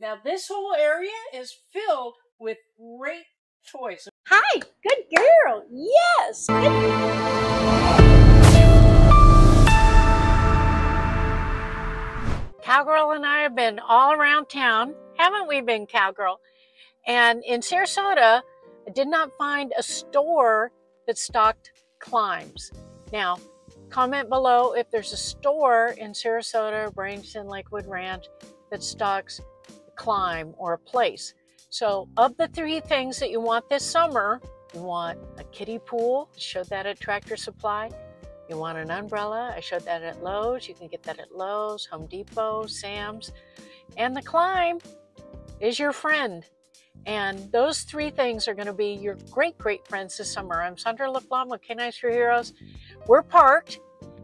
Now this whole area is filled with great choice. Hi, good girl. Yes. Cowgirl and I have been all around town, haven't we been, Cowgirl? And in Sarasota, I did not find a store that stocked Climbs. Now, comment below if there's a store in Sarasota, Bradenton, Lakewood Ranch that stocks Climb or a place. So of the three things that you want this summer, you want a kiddie pool, I showed that at Tractor Supply. You want an umbrella, I showed that at Lowe's. You can get that at Lowe's, Home Depot, Sam's. And the Climb is your friend. And those three things are going to be your great friends this summer. I'm Sandra LaFlamme with Canines for Heroes. We're parked,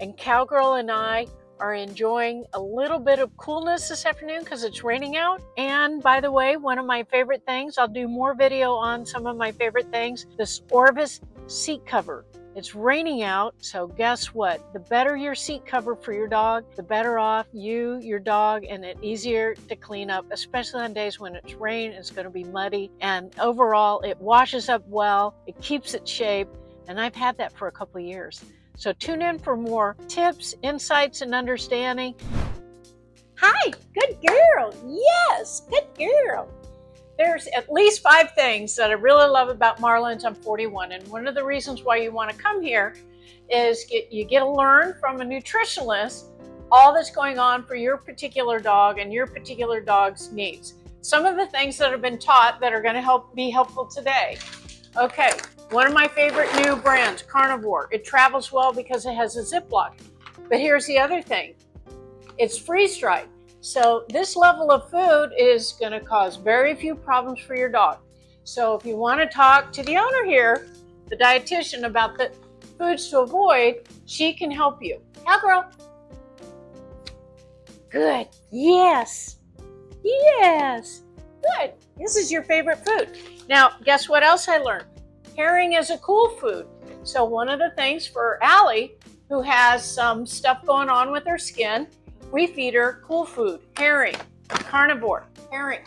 and Cowgirl and I are enjoying a little bit of coolness this afternoon because it's raining out. And by the way, one of my favorite things, I'll do more video on some of my favorite things, this Orvis seat cover. It's raining out, so guess what? The better your seat cover for your dog, the better off you, your dog, and it's easier to clean up, especially on days when it's rain, it's going to be muddy, and overall it washes up well, it keeps its shape, and I've had that for a couple of years. So tune in for more tips, insights, and understanding. Hi, good girl. Yes, good girl. There's at least 5 things that I really love about Marlins. I'm 41, and one of the reasons why you want to come here is you get to learn from a nutritionist all that's going on for your particular dog and your particular dog's needs. Some of the things that have been taught that are going to be helpful today. Okay, one of my favorite new brands, Carnivore. It travels well because it has a Ziploc. But here's the other thing. It's freeze-dried. So this level of food is going to cause very few problems for your dog. So if you want to talk to the owner here, the dietitian, about the foods to avoid, she can help you. Cowgirl. Good. Yes. Yes. Good. This is your favorite food. Now, guess what else I learned? Herring is a cool food. So one of the things for Allie, who has some stuff going on with her skin, we feed her cool food, herring, Carnivore, herring.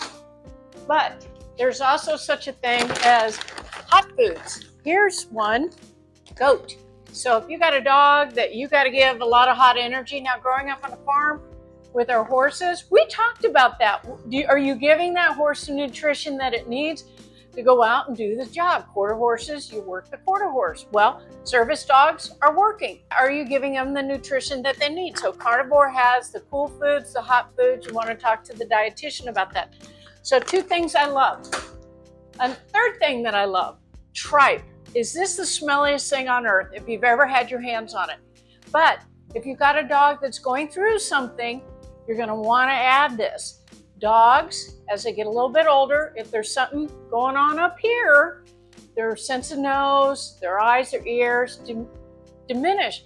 But there's also such a thing as hot foods. Here's one, goat. So if you got a dog that you got to give a lot of hot energy, now growing up on a farm with our horses, we talked about that. Are you giving that horse the nutrition that it needs to go out and do the job? Quarter horses, you work the quarter horse. Well, service dogs are working. Are you giving them the nutrition that they need? So Carnivore has the cool foods, the hot foods. You want to talk to the dietitian about that. So 2 things I love. A third thing that I love, tripe. Is this the smelliest thing on earth if you've ever had your hands on it? But if you've got a dog that's going through something, you're going to want to add this. Dogs, as they get a little bit older, if there's something going on up here, their sense of nose, their eyes, their ears diminish.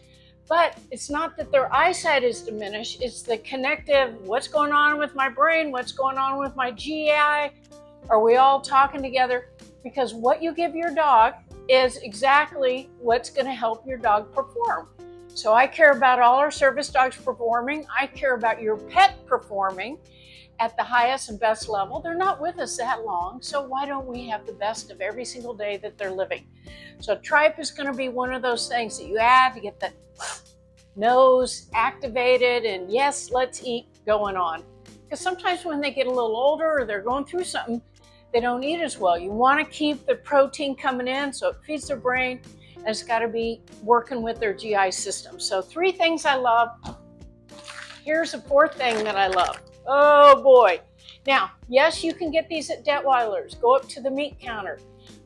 But it's not that their eyesight is diminished, it's the connective, what's going on with my brain, what's going on with my GI, are we all talking together? Because what you give your dog is exactly what's going to help your dog perform. So I care about all our service dogs performing, I care about your pet performing at the highest and best level. They're not with us that long, so why don't we have the best of every single day that they're living? So tripe is going to be one of those things that you add to get the nose activated and yes, let's eat going on. Because sometimes when they get a little older or they're going through something, they don't eat as well. You want to keep the protein coming in so it feeds their brain, and it's got to be working with their GI system. So 3 things I love. Here's a 4th thing that I love. Oh boy. Now, yes, you can get these at Detweiler's. Go up to the meat counter.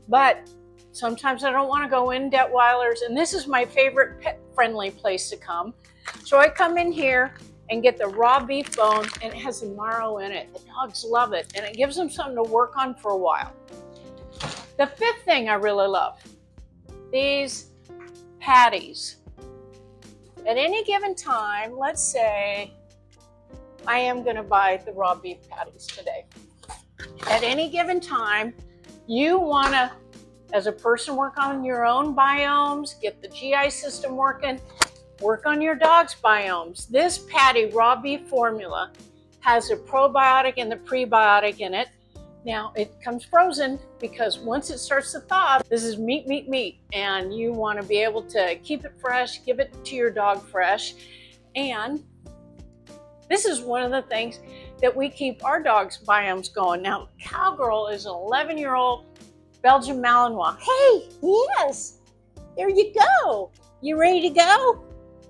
But sometimes I don't want to go in Detweiler's, and this is my favorite pet-friendly place to come. So I come in here and get the raw beef bone, and it has the marrow in it. The dogs love it, and it gives them something to work on for a while. The 5th thing I really love, these patties. At any given time, let's say I am going to buy the raw beef patties today. At any given time, you want to, as a person, work on your own biomes, get the GI system working, work on your dog's biomes. This patty raw beef formula has a probiotic and the prebiotic in it. Now, it comes frozen because once it starts to thaw, this is meat, meat, meat. And you want to be able to keep it fresh, give it to your dog fresh. And this is one of the things that we keep our dogs' biomes going. Now, Cowgirl is an 11-year-old Belgian Malinois. Hey, yes, there you go. You ready to go?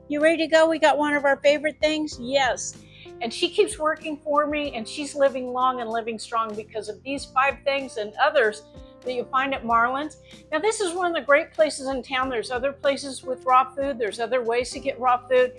You ready to go? We got one of our favorite things? Yes. And she keeps working for me, and she's living long and living strong because of these 5 things and others that you find at Marlin's. Now, this is one of the great places in town. There's other places with raw food. There's other ways to get raw food.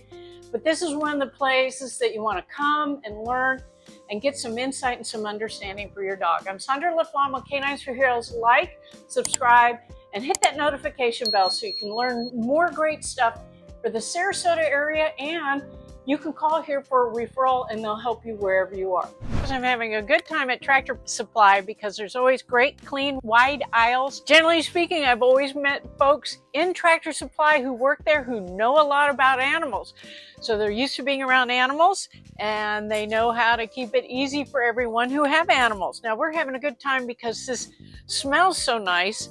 But this is one of the places that you want to come and learn and get some insight and some understanding for your dog. I'm Sandra LaFlamme with Canines for Heroes. Like, subscribe, and hit that notification bell so you can learn more great stuff for the Sarasota area, and you can call here for a referral and they'll help you wherever you are. I'm having a good time at Tractor Supply because there's always great, clean, wide aisles. Generally speaking, I've always met folks in Tractor Supply who work there who know a lot about animals. So they're used to being around animals and they know how to keep it easy for everyone who have animals. Now we're having a good time because this smells so nice.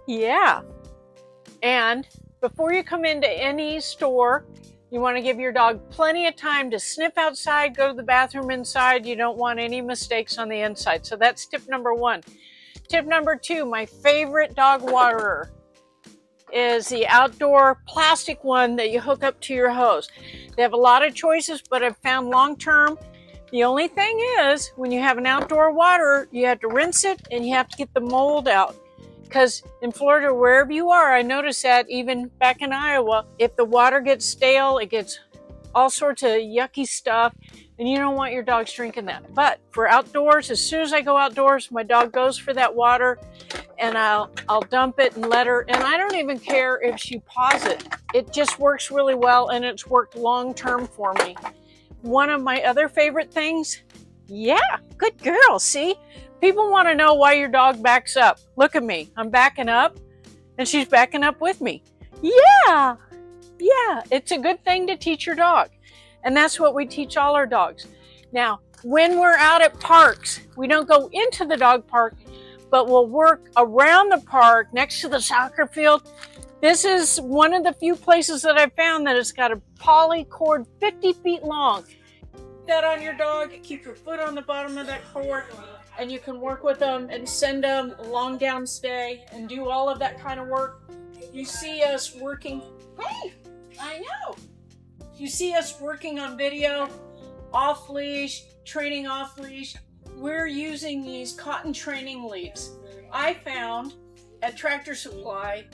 Yeah. And before you come into any store, you want to give your dog plenty of time to sniff outside, go to the bathroom inside. You don't want any mistakes on the inside. So that's tip number 1. Tip number 2, my favorite dog waterer is the outdoor plastic one that you hook up to your hose. They have a lot of choices, but I've found long-term, the only thing is when you have an outdoor waterer, you have to rinse it and you have to get the mold out. Because in Florida, wherever you are, I noticed that even back in Iowa, if the water gets stale, it gets all sorts of yucky stuff, and you don't want your dogs drinking that. But for outdoors, as soon as I go outdoors, my dog goes for that water, and I'll dump it and let her, and I don't even care if she paws it. It just works really well, and it's worked long-term for me. One of my other favorite things, yeah, good girl, see? People want to know why your dog backs up. Look at me. I'm backing up, and she's backing up with me. Yeah, it's a good thing to teach your dog. And that's what we teach all our dogs. Now, when we're out at parks, we don't go into the dog park, but we'll work around the park next to the soccer field. This is one of the few places that I've found that it's got a poly cord 50 feet long. Put that on your dog, keep your foot on the bottom of that cord, and you can work with them and send them a long down stay and do all of that kind of work. You see us working, hey, I know. You see us working on video, off leash, training off leash. We're using these cotton training leads. I found at Tractor Supply,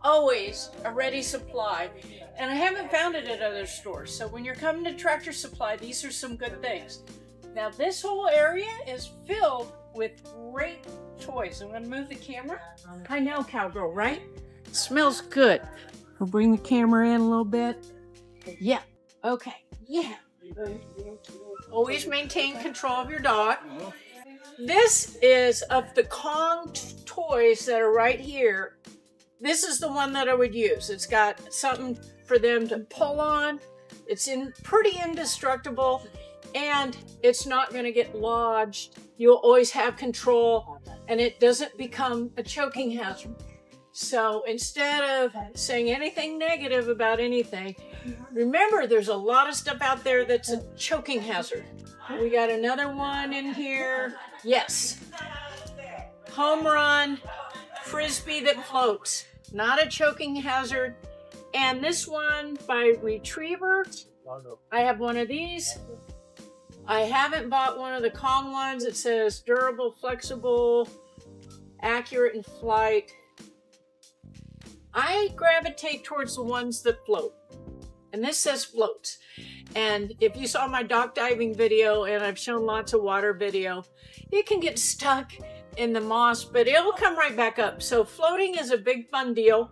always a ready supply. And I haven't found it at other stores. So when you're coming to Tractor Supply, these are some good things. Now this whole area is filled with great toys. I'm going to move the camera. I know, Cowgirl, right? It smells good. We'll bring the camera in a little bit. Yeah. Okay. Yeah. Always maintain control of your dog. This is of the Kong toys that are right here. This is the one that I would use. It's got something for them to pull on. It's pretty indestructible. And it's not going to get lodged. You'll always have control, and it doesn't become a choking hazard. So instead of saying anything negative about anything, remember there's a lot of stuff out there that's a choking hazard. We got another one in here. Yes. Home run, frisbee that floats. Not a choking hazard. And this one by Retriever. I have one of these. I haven't bought one of the Kong ones. It says durable, flexible, accurate in flight. I gravitate towards the ones that float. And this says floats. And if you saw my dock diving video, and I've shown lots of water video, it can get stuck in the moss, but it'll come right back up. So floating is a big fun deal.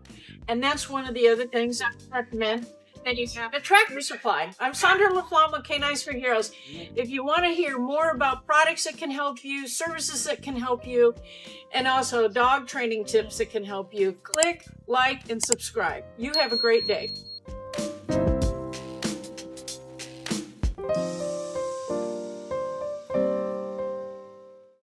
And that's one of the other things I recommend. Then you have a Tractor Supply. I'm Sandra LaFlamme with Canines for Heroes. If you want to hear more about products that can help you, services that can help you, and also dog training tips that can help you, click, like, and subscribe. You have a great day.